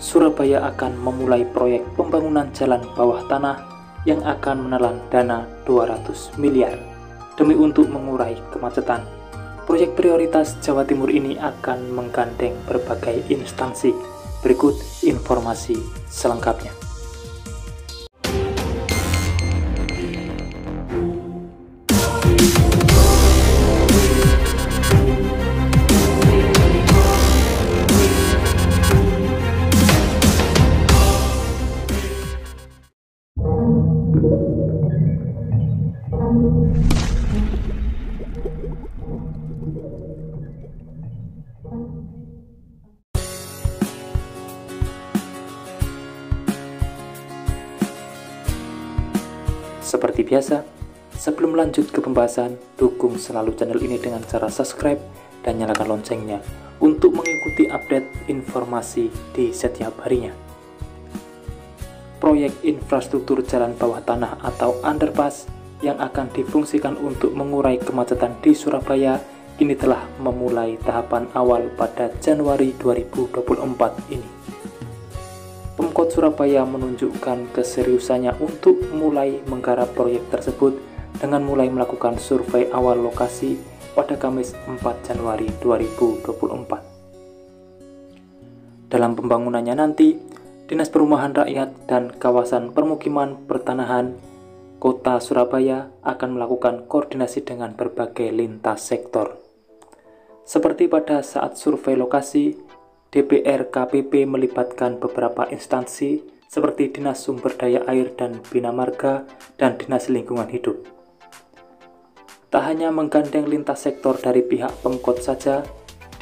Surabaya akan memulai proyek pembangunan jalan bawah tanah yang akan menelan dana 200 miliar demi untuk mengurai kemacetan. Proyek prioritas Jawa Timur ini akan menggandeng berbagai instansi. Berikut informasi selengkapnya. Seperti biasa, sebelum lanjut ke pembahasan, dukung selalu channel ini dengan cara subscribe dan nyalakan loncengnya untuk mengikuti update informasi di setiap harinya. Proyek infrastruktur jalan bawah tanah atau underpass yang akan difungsikan untuk mengurai kemacetan di Surabaya kini telah memulai tahapan awal pada Januari 2024 ini. Pemkot Surabaya menunjukkan keseriusannya untuk mulai menggarap proyek tersebut dengan mulai melakukan survei awal lokasi pada Kamis 4 Januari 2024. Dalam pembangunannya nanti, Dinas Perumahan Rakyat dan Kawasan Permukiman Pertanahan Kota Surabaya akan melakukan koordinasi dengan berbagai lintas sektor. Seperti pada saat survei lokasi, DPR KPP melibatkan beberapa instansi seperti Dinas Sumber Daya Air dan Bina Marga dan Dinas Lingkungan Hidup. Tak hanya menggandeng lintas sektor dari pihak Pemkot saja,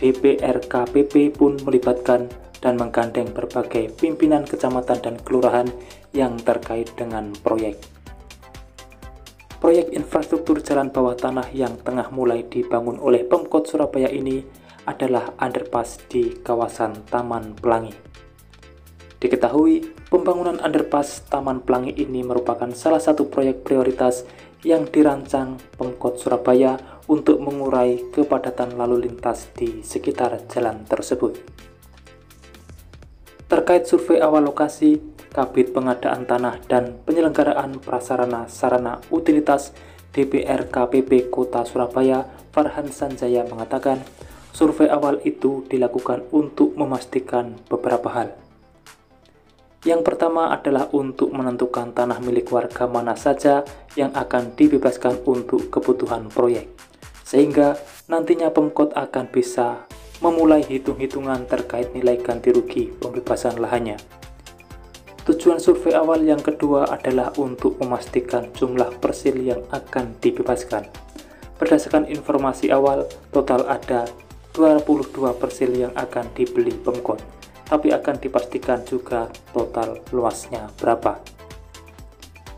DPR KPP pun melibatkan dan menggandeng berbagai pimpinan kecamatan dan kelurahan yang terkait dengan proyek. Proyek infrastruktur jalan bawah tanah yang tengah mulai dibangun oleh Pemkot Surabaya ini adalah underpass di kawasan Taman Pelangi. Diketahui, pembangunan underpass Taman Pelangi ini merupakan salah satu proyek prioritas yang dirancang Pemkot Surabaya untuk mengurai kepadatan lalu lintas di sekitar jalan tersebut. Terkait survei awal lokasi, Kabid Pengadaan Tanah dan Penyelenggaraan Prasarana Sarana Utilitas DPR KPP Kota Surabaya, Farhan Sanjaya mengatakan, survei awal itu dilakukan untuk memastikan beberapa hal. Yang pertama adalah untuk menentukan tanah milik warga mana saja yang akan dibebaskan untuk kebutuhan proyek, sehingga nantinya Pemkot akan bisa memulai hitung-hitungan terkait nilai ganti rugi pembebasan lahannya. Tujuan survei awal yang kedua adalah untuk memastikan jumlah persil yang akan dibebaskan. Berdasarkan informasi awal, total ada 22 persil yang akan dibeli Pemkot, tapi akan dipastikan juga total luasnya berapa.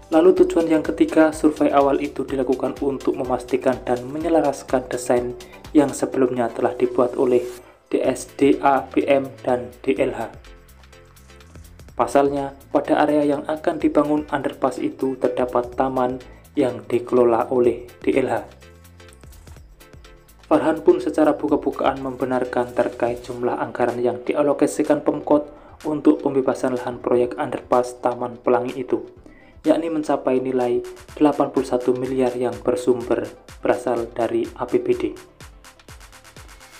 Lalu tujuan yang ketiga, survei awal itu dilakukan untuk memastikan dan menyelaraskan desain yang sebelumnya telah dibuat oleh DSDA, BM, dan DLH. Pasalnya, pada area yang akan dibangun underpass itu terdapat taman yang dikelola oleh DLH. Farhan pun secara buka-bukaan membenarkan terkait jumlah anggaran yang dialokasikan Pemkot untuk pembebasan lahan proyek underpass Taman Pelangi itu, yakni mencapai nilai 81 miliar yang berasal dari APBD.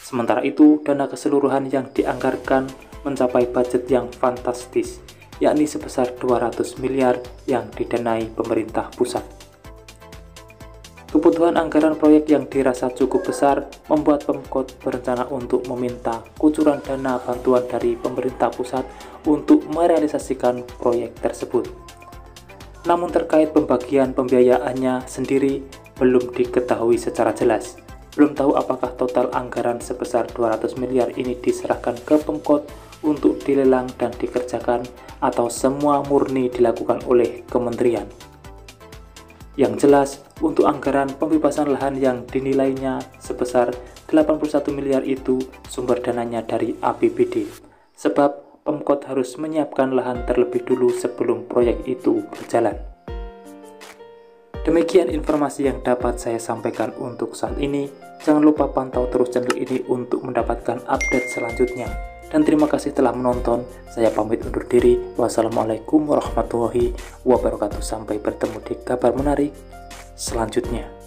Sementara itu, dana keseluruhan yang dianggarkan mencapai budget yang fantastis, yakni sebesar 200 miliar yang didanai pemerintah pusat. Kebutuhan anggaran proyek yang dirasa cukup besar membuat Pemkot berencana untuk meminta kucuran dana bantuan dari pemerintah pusat untuk merealisasikan proyek tersebut. Namun terkait pembagian pembiayaannya sendiri belum diketahui secara jelas. Belum tahu apakah total anggaran sebesar 200 miliar ini diserahkan ke Pemkot untuk dilelang dan dikerjakan atau semua murni dilakukan oleh kementerian. Yang jelas, untuk anggaran pembebasan lahan yang dinilainya sebesar 81 miliar itu sumber dananya dari APBD, sebab Pemkot harus menyiapkan lahan terlebih dulu sebelum proyek itu berjalan. Demikian informasi yang dapat saya sampaikan untuk saat ini. Jangan lupa pantau terus channel ini untuk mendapatkan update selanjutnya. dan terima kasih telah menonton. Saya pamit undur diri. Wassalamualaikum warahmatullahi wabarakatuh. Sampai bertemu di kabar menarik selanjutnya.